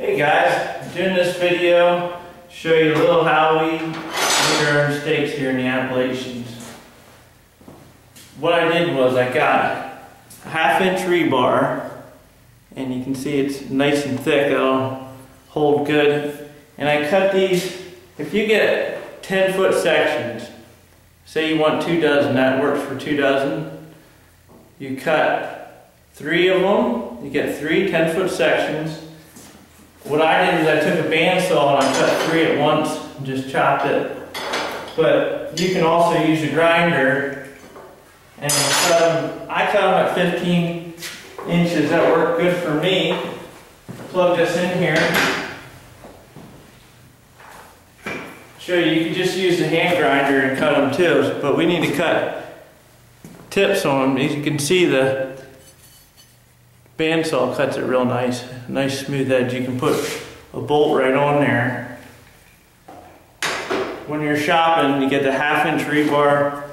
Hey guys, I'm doing this video to show you a little how we make our own steaks here in the Appalachians. What I did was I got a 1/2 inch rebar, and you can see it's nice and thick, it'll hold good. And I cut these, if you get 10-foot sections, say you want 2 dozen, that works for 2 dozen. You cut 3 of them, you get 3 10-foot sections. What I did is I took a bandsaw and I cut 3 at once and just chopped it. But you can also use a grinder and cut them. I cut them at 15 inches, that worked good for me. Plug this in here. Show you can just use the hand grinder and cut them too, but we need to cut tips on them. As you can see, the bandsaw cuts it real nice smooth edge. You can put a bolt right on there. When you're shopping, you get the 1/2 inch rebar,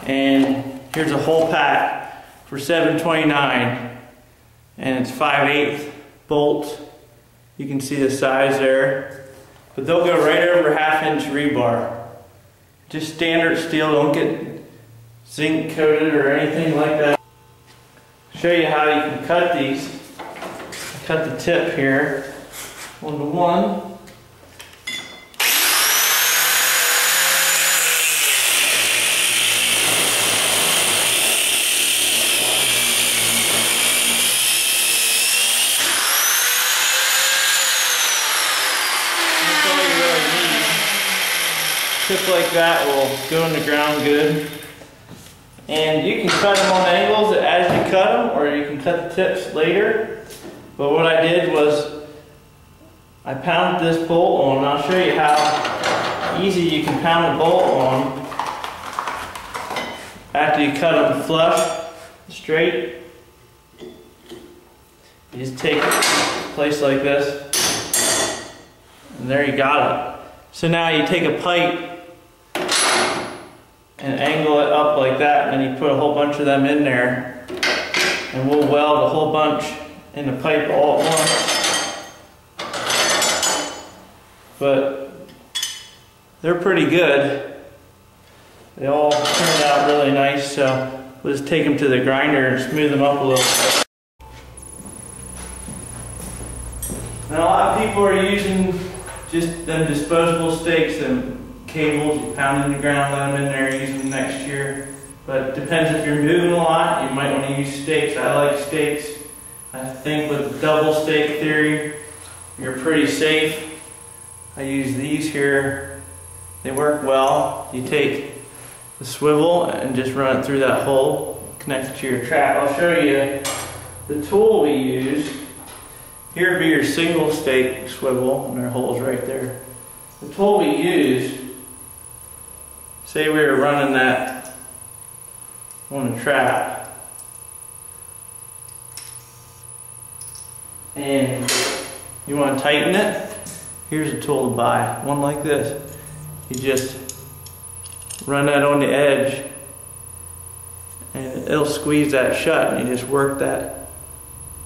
and here's a whole pack for $7.29, and it's 5/8 bolts. You can see the size there, but they'll go right over 1/2 inch rebar. Just standard steel, don't get zinc coated or anything like that. Show you how you can cut these. Cut the tip here, 1 to 1. That's all you really need. Tip like that will go in the ground good. And you can cut them on angles as you cut them, or you can cut the tips later. But what I did was I pounded this bolt on, and I'll show you how easy you can pound a bolt on after you cut them flush, straight. You just take it, place like this, and there you got it. So now you take a pipe and angle it up like that, and then you put a whole bunch of them in there, and we'll weld a whole bunch in the pipe all at once. But they're pretty good. They all turned out really nice, so we'll just take them to the grinder and smooth them up a little bit. Now a lot of people are using just them disposable stakes and cables, you pound in the ground, let them in there, use them next year. But it depends if you're moving a lot, you might want to use stakes. I like stakes. I think with double stake theory, you're pretty safe. I use these here. They work well. You take the swivel and just run it through that hole, connect it to your trap. I'll show you the tool we use. Here would be your single stake swivel, and there are holes right there. The tool we use, say we were running that on a trap, and you want to tighten it, here's a tool to buy, one like this. You just run that on the edge, and it'll squeeze that shut, and you just work that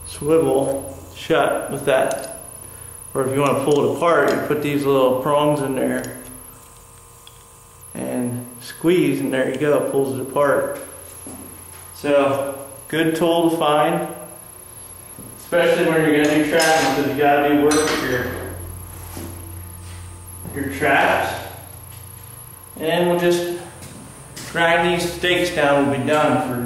swivel shut with that. Or if you want to pull it apart, you put these little prongs in there and squeeze, and there you go, it pulls it apart. So, good tool to find, especially when you're going to do trapping, because you got to do work with your traps. And we'll just grind these stakes down, we'll be done for